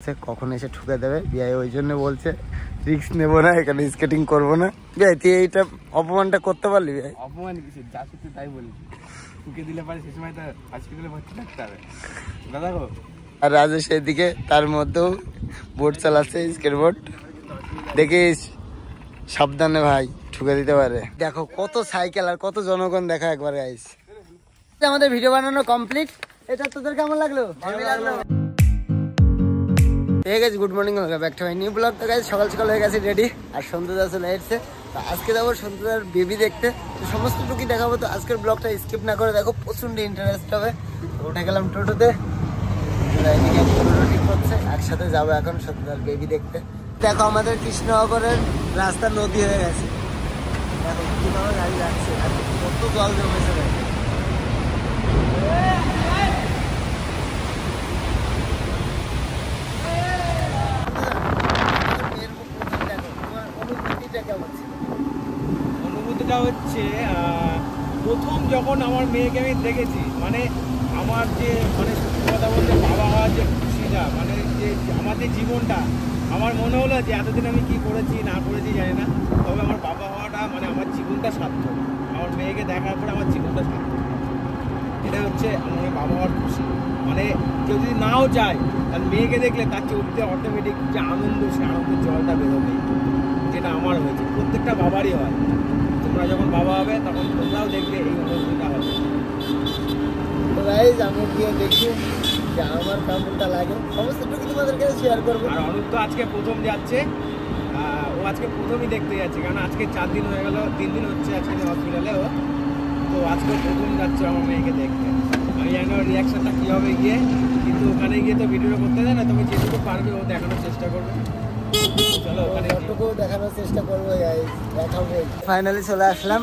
কখন এসে ঠুকে দেবে বিয়াই, ওই জন্য বলছে রিস্ক নেবো না, এখানে স্কেটিং করবো না। বিয়াই তুই এইটা অপমানটা করতে পারলি? বিয়াই অপমান কিছু, যা সত্যি তাই বলি, ঠুকে দিলে পারে সে সময় তো হসপিটালে ভর্তি থাকতে হবে দাদা গো। আর রাজেশ এদিকে তার মধ্যেও বোট চালাচ্ছে, স্কেট বোর্ড। দেখিস সাবধানে ভাই, ঠুকে দিতে পারে। দেখো কত সাইকেল আর কত জনগণ, দেখা একবারে আইস। আমাদের ভিডিও বানানো কমপ্লিট। এটা তোদের কেমন লাগলো? ভালো লাগলো। ঠিক আছে, good morning, back to my new blog. তো গাইস সকাল সকাল হয়ে গেছে রেডি, আর সন্ধ্যা চলে এসেছে। তো আজকে যাবো সন্ধ্যার বেবি দেখতে, সমস্ত টুকি দেখাবো। তো আজকের ব্লগটা স্কিপ না করে দেখো, প্রচন্ড ইন্টারেস্ট হবে। উঠে গেলাম টোটোতে, এদিকে টোটো ঠিক করছে, একসাথে যাবো এখন সন্ধ্যার বেবি দেখতে। দেখো আমাদের কৃষ্ণনগরের রাস্তা নদী হয়ে গেছে, দেখো কিভাবে গাড়ি যাচ্ছে, কত জল জমেছে। অনুভূতিটা হচ্ছে প্রথম যখন আমার মেয়েকে আমি দেখেছি, মানে আমার যে মানে কথা বলতে বাবা হওয়ার যে খুশিটা, মানে যে আমার যে জীবনটা, আমার মনে হলো যে এতদিন আমি কি করেছি না করেছি জানি না, তবে আমার বাবা হওয়াটা মানে আমার জীবনটা সার্থক। আমার মেয়েকে দেখার পরে আমার জীবনটা সার্থক। এটা হচ্ছে আমার বাবা হওয়ার খুশি। মানে কেউ যদি নাও চায়, তার মেয়েকে দেখলে তার চোখে অটোমেটিক যে আনন্দ, সে আনন্দের জলটা বেরোবে, যেটা আমার হয়েছে, প্রত্যেকটা বাবারই হয়। তোমরা যখন বাবা হবে তখন তোমরাও দেখবে এই অনুভূতিটা হবে। তো গাইস আমি গিয়ে দেখি যে আমার কেমনটা লাগে, সমস্তটুকু তোমাদেরকে শেয়ার করবো। আর অনুপ তো আজকে প্রথম যাচ্ছে, ও আজকে প্রথমই দেখতে যাচ্ছে, কারণ আজকে 4 দিন হয়ে গেল, 3 দিন হচ্ছে আজকে হসপিটালে ও। তো আজকে প্রথম যাচ্ছে আমার মেয়েকে দেখতে। আমি জানি ওর রিয়াকশনটা কী হবে গিয়ে, কিন্তু ওখানে গিয়ে তো ভিডিওটা করতে দেয় না, তুমি যেটুকু পারবে ও দেখানোর চেষ্টা করবে। চলো ওখানে যতটুকু দেখানোর চেষ্টা করবো গাইস, দেখাবো। ফাইনালি চলে আসলাম,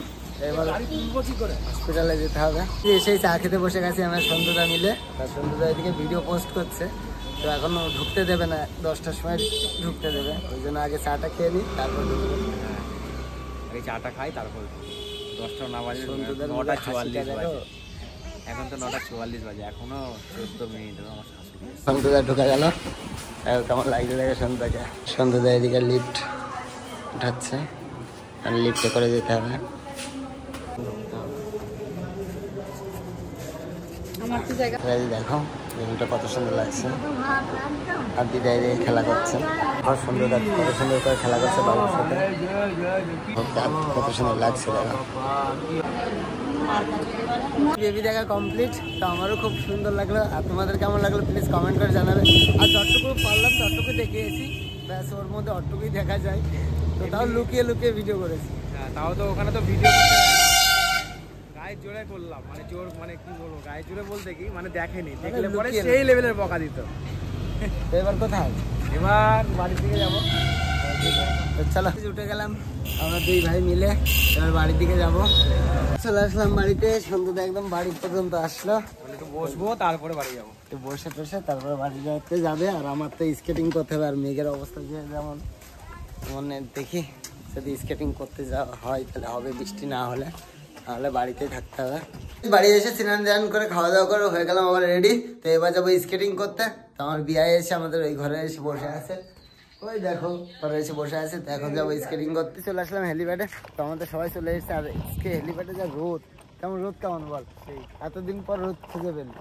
এবার হসপিটালে যেতে হবে। এসেই চা খেতে বসে গেছি আমরা সন্ধ্যা মিলে। আর সন্ধ্যা এদিকে ভিডিও পোস্ট করছে, তো এখনো ঢুকতে দেবে না, 10টার সময় ঢুকতে দেবে, ওই জন্য আগে চাটা খেয়ে নিই, তারপর ঢুকবো। আগে চাটা খাই, তারপর 10টা না বাজে, 9:44 বাজে। এখন তো 9:44 বাজে, এখনো 14 মিনিট। আমার শাশুড়ি সন্ধ্যা ঢুকে গেল, কেমন লাগছে দেখে সন্ধ্যাকে। সন্ধ্যা এদিকে লিফট উঠাচ্ছে, আর লিফটে করে যেতে হবে। দেখো রুমটা কত সুন্দর লাগছে, আর দিদা এদিকে খেলা করছে, কত সুন্দর কত সুন্দর করে খেলা করছে বাবুর সাথে, কত সুন্দর লাগছে। দেখো বেবি দেখা কমপ্লিট, তো আমারও খুব সুন্দর লাগলো। আর তোমাদের কেমন লাগলো প্লিজ কমেন্ট করে জানাবে। আর যতটুকু পারলাম ততটুকু দেখিয়েছি, ব্যাস ওর মধ্যে অতটুকুই দেখা যায়, তো তাও লুকিয়ে লুকিয়ে ভিডিও করেছি। হ্যাঁ, তাও তো ওখানে তো ভিডিও গায়ে জোরে করলাম, মানে জোর, মানে কি বলবো, গায়ে জোরে বলতে কি, মানে দেখেনি, দেখলে পরে সেই লেভেলের বকা দিত। তো এবার কোথায়? এবার বাড়ির দিকে যাবো। চলো উঠে গেলাম আমরা দুই ভাই মিলে, এবার বাড়ির দিকে যাবো। চলে আসলাম বাড়িতে, সন্ধ্যা একদম বাড়ি পর্যন্ত আসলো। একটু বসবো, তারপরে বাড়ি যাবো, একটু বসে টসে তারপরে বাড়ি যেতে যাবে। আর আমার তো স্কেটিং করতে হবে, আর মেঘের অবস্থা যেমন মানে দেখি, যদি স্কেটিং করতে যাওয়া হয় তাহলে হবে, বৃষ্টি না হলে, তাহলে বাড়িতেই থাকতে হবে। বাড়ি এসে স্নান ধান করে খাওয়া দাওয়া করে হয়ে গেলাম আবার রেডি। তো এবার যাবো স্কেটিং করতে। তো আমার বিয়ে এসে আমাদের ওই ঘরে এসে বসে আছে, ওই দেখো ঘরে এসে বসে আছে। তো এখন যাবো স্কেটিং করতে। চলে আসলাম হেলিপ্যাডে, তো আমাদের সবাই চলে এসেছে। আর আজকে হেলিপ্যাডে যা রোদ, কেমন রোদ, কেমন বল, সেই এতদিন পর রোদ খুঁজে পেলি।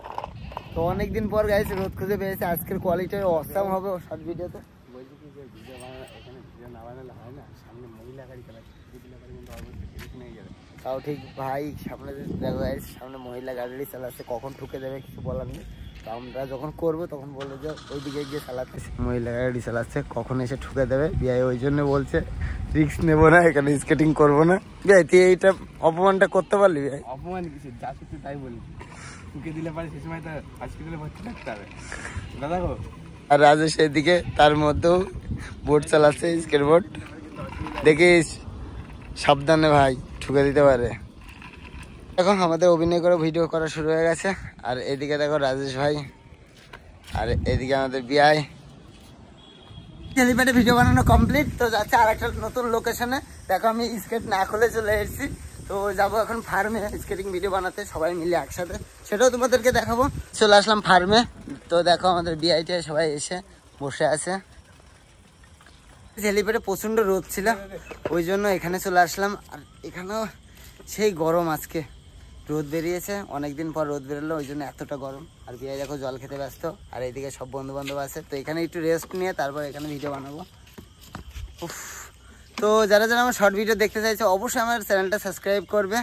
তো অনেকদিন পর গাইছে রোদ খুঁজে পেয়েছে। আজকের কোয়ালিটি অসাম হবে শর্ট ভিডিওতে। বলছি কি যে ভিডিও এখানে ভিডিও না বানালে হয় না, সামনে মহিলা গাড়ি চালাচ্ছে, মহিলা গাড়ি কিন্তু অবশ্যই নিয়ে যাবে। তাও ঠিক ভাই, সামনে দেখো গাইস, সামনে মহিলা গাড়ি চালাচ্ছে, কখন ঠুকে দেবে কিছু বলার নেই। তো আমরা যখন করবো তখন বললো যে ওইদিকে গিয়ে চালাচ্ছে, মহিলা গাড়ি চালাচ্ছে, কখন এসে ঠুকে দেবে। বিয়াই ওই জন্য বলছে রিস্ক নেবো না, এখানে স্কেটিং করবো না। বিয়াই তুই এইটা অপমানটা করতে পারলি? বিয়াই অপমান কিছু, যা সত্যি তাই বলি, ঠুকে দিলে পারে সে সময় তো হসপিটালে ভর্তি থাকতে হবে দাদা গো। আর রাজেশ এদিকে তার মধ্যেও বোট চালাচ্ছে, স্কেট বোর্ড। দেখিস সাবধানে ভাই, ঠুকে দিতে পারে। এখন আমাদের অভিনয় করে ভিডিও করা শুরু হয়ে গেছে। আর এদিকে দেখো রাজেশ ভাই, আর এদিকে আমাদের বিয়াই। হেলিপ্যাডে ভিডিও বানানো কমপ্লিট, তো যাচ্ছে আর একটা নতুন লোকেশনে। দেখো আমি স্কেট না খুলে চলে এসেছি, তো যাবো এখন ফার্মে স্কেটিং ভিডিও বানাতে সবাই মিলে একসাথে, সেটাও তোমাদেরকে দেখাবো। চলে আসলাম ফার্মে, তো দেখো আমাদের বিআইটি সবাই এসে বসে আছে। হেলিপ্যাডে প্রচণ্ড রোদ ছিল, ওই জন্য এখানে চলে আসলাম। আর এখানেও সেই গরম, আজকে রোদ বেরিয়েছে, অনেকদিন পর রোদ বেরোলো, ওই জন্য এতটা গরম। আর বিয়ে দেখো জল খেতে ব্যস্ত, আর এইদিকে সব বন্ধু বান্ধব আছে। তো এখানে একটু রেস্ট নিয়ে তারপর এখানে ভিডিও বানাবো। উফ, তো যারা যারা আমার শর্ট ভিডিও দেখতে চাইছে অবশ্যই আমার চ্যানেলটা সাবস্ক্রাইব করবে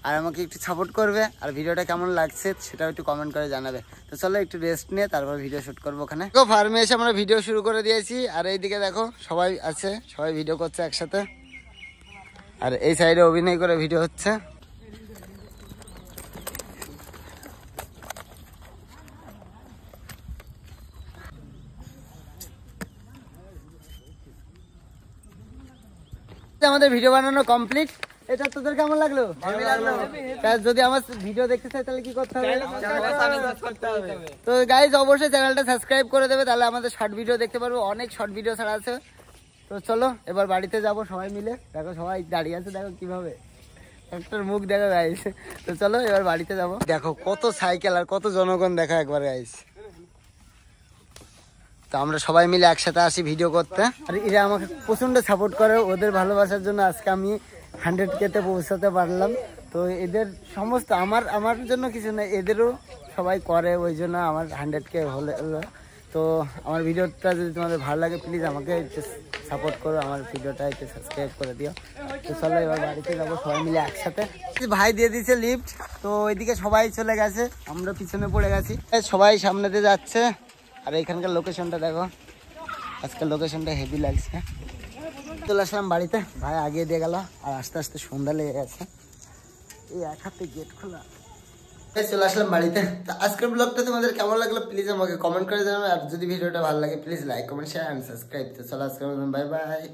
আর আমাকে একটু সাপোর্ট করবে। আর ভিডিওটা কেমন লাগছে সেটাও একটু কমেন্ট করে জানাবে। তো চলো একটু রেস্ট নিয়ে তারপর ভিডিও শ্যুট করবো ওখানে। তো ফার্মে এসে আমরা ভিডিও শুরু করে দিয়েছি। আর এইদিকে দেখো সবাই আছে, সবাই ভিডিও করছে একসাথে। আর এই সাইডে অভিনয় করে ভিডিও হচ্ছে। আমাদের ভিডিও বানানো কমপ্লিট। এটা তোদের কেমন লাগলো? যদি আমার ভিডিও দেখতে চাই তাহলে কি করতে হবে? তো গাইজ অবশ্যই চ্যানেলটা সাবস্ক্রাইব করে দেবে, তাহলে আমাদের শর্ট ভিডিও দেখতে পারবো। অনেক শর্ট ভিডিও ছাড়া আছে। তো চলো এবার বাড়িতে যাব সবাই মিলে। দেখো সবাই দাঁড়িয়ে আছে, দেখো কিভাবে একটার মুখ দেখো গাইজ। তো চলো এবার বাড়িতে যাব। দেখো কত সাইকেল আর কত জনগণ, দেখো একবার গাইজ। তো আমরা সবাই মিলে একসাথে আসি ভিডিও করতে। আর এরা আমাকে প্রচণ্ড সাপোর্ট করে, ওদের ভালোবাসার জন্য আজকে আমি 100K তে পৌঁছাতে পারলাম। তো এদের সমস্ত আমার জন্য কিছু না, এদেরও সবাই করে, ওই জন্য আমার 100K হলো। তো আমার ভিডিওটা যদি তোমাদের ভালো লাগে প্লিজ আমাকে একটু সাপোর্ট করো, আমার ভিডিওটা একটু সাবস্ক্রাইব করে দিও। তো চলো এবার বাড়িতে যাবো সবাই মিলে একসাথে। ভাই দিয়ে দিয়েছে লিফট, তো ওইদিকে সবাই চলে গেছে, আমরা পিছনে পড়ে গেছি। সবাই সামনেতে যাচ্ছে। আর এখানকার লোকেশনটা দেখো, আজকের লোকেশনটা হেভি লাগছে। চলে আসলাম বাড়িতে, ভাই আগিয়ে দিয়ে গেল। আর আস্তে আস্তে সন্ধ্যা লেগে গেছে, এই এক হাতে গেট খোলা। চলে আসলাম বাড়িতে। তো আজকের ব্লগটা তোমাদের কেমন লাগলো প্লিজ আমাকে কমেন্ট করে জানাবে। আর যদি ভিডিওটা ভালো লাগে please like comment share and subscribe. তো চলো আজকের মতন বাই বাই।